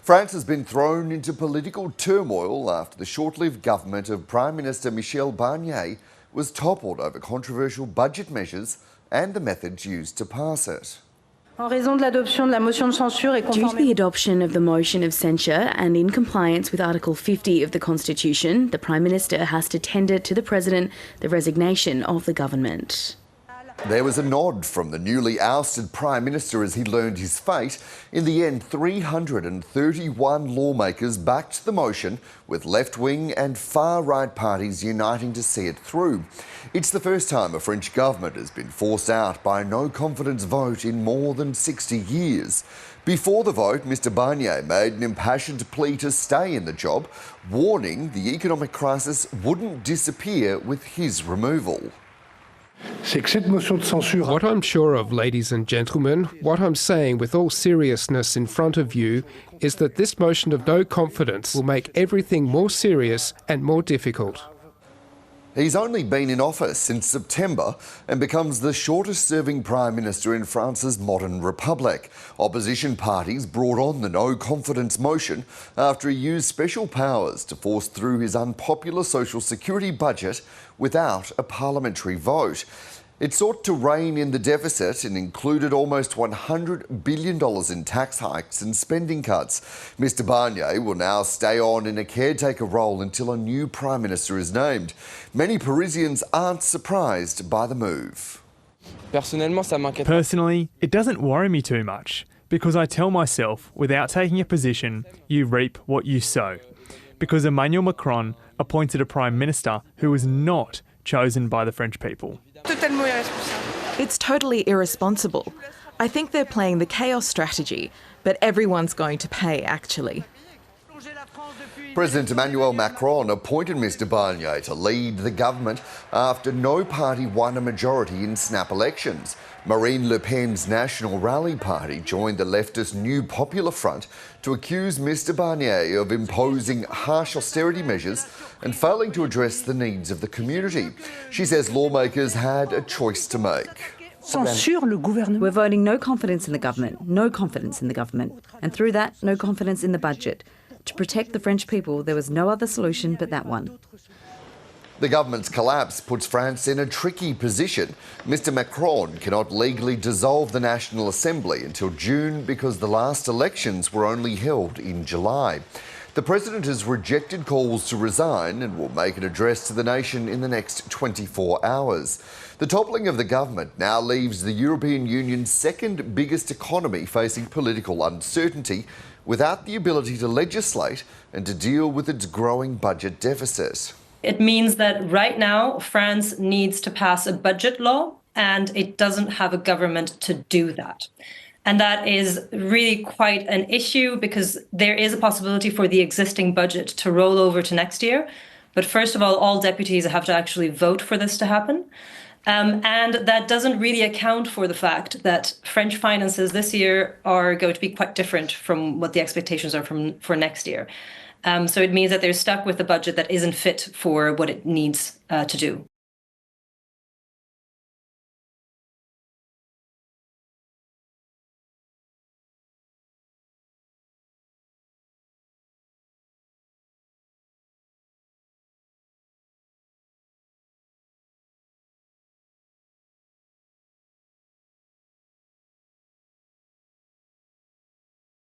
France has been thrown into political turmoil after the short-lived government of Prime Minister Michel Barnier was toppled over controversial budget measures and the methods used to pass it. Due to the adoption of the motion of censure and in compliance with Article 50 of the Constitution, the Prime Minister has to tender to the President the resignation of the government. There was a nod from the newly ousted Prime Minister as he learned his fate. In the end, 331 lawmakers backed the motion, with left-wing and far-right parties uniting to see it through. It's the first time a French government has been forced out by a no-confidence vote in more than 60 years. Before the vote, Mr Barnier made an impassioned plea to stay in the job, warning the economic crisis wouldn't disappear with his removal. What I'm sure of, ladies and gentlemen, what I'm saying with all seriousness in front of you, is that this motion of no confidence will make everything more serious and more difficult. He's only been in office since September and becomes the shortest-serving Prime Minister in France's modern republic. Opposition parties brought on the no-confidence motion after he used special powers to force through his unpopular social security budget without a parliamentary vote. It sought to rein in the deficit and included almost $100 billion in tax hikes and spending cuts. Mr Barnier will now stay on in a caretaker role until a new Prime Minister is named. Many Parisians aren't surprised by the move. Personally, it doesn't worry me too much, because I tell myself, without taking a position, you reap what you sow. Because Emmanuel Macron appointed a Prime Minister who was not chosen by the French people. It's totally irresponsible. I think they're playing the chaos strategy, but everyone's going to pay, actually. President Emmanuel Macron appointed Mr Barnier to lead the government after no party won a majority in snap elections. Marine Le Pen's National Rally Party joined the leftist New Popular Front to accuse Mr Barnier of imposing harsh austerity measures and failing to address the needs of the community. She says lawmakers had a choice to make. We're voting no confidence in the government, and through that, no confidence in the budget. To protect the French people, there was no other solution but that one. The government's collapse puts France in a tricky position. Mr Macron cannot legally dissolve the National Assembly until June because the last elections were only held in July. The president has rejected calls to resign and will make an address to the nation in the next 24 hours. The toppling of the government now leaves the European Union's second biggest economy facing political uncertainty, without the ability to legislate and to deal with its growing budget deficit. It means that right now France needs to pass a budget law, and it doesn't have a government to do that. And that is really quite an issue because there is a possibility for the existing budget to roll over to next year. But first of all deputies have to actually vote for this to happen. And that doesn't really account for the fact that French finances this year are going to be quite different from what the expectations are for next year. So it means that they're stuck with a budget that isn't fit for what it needs to do.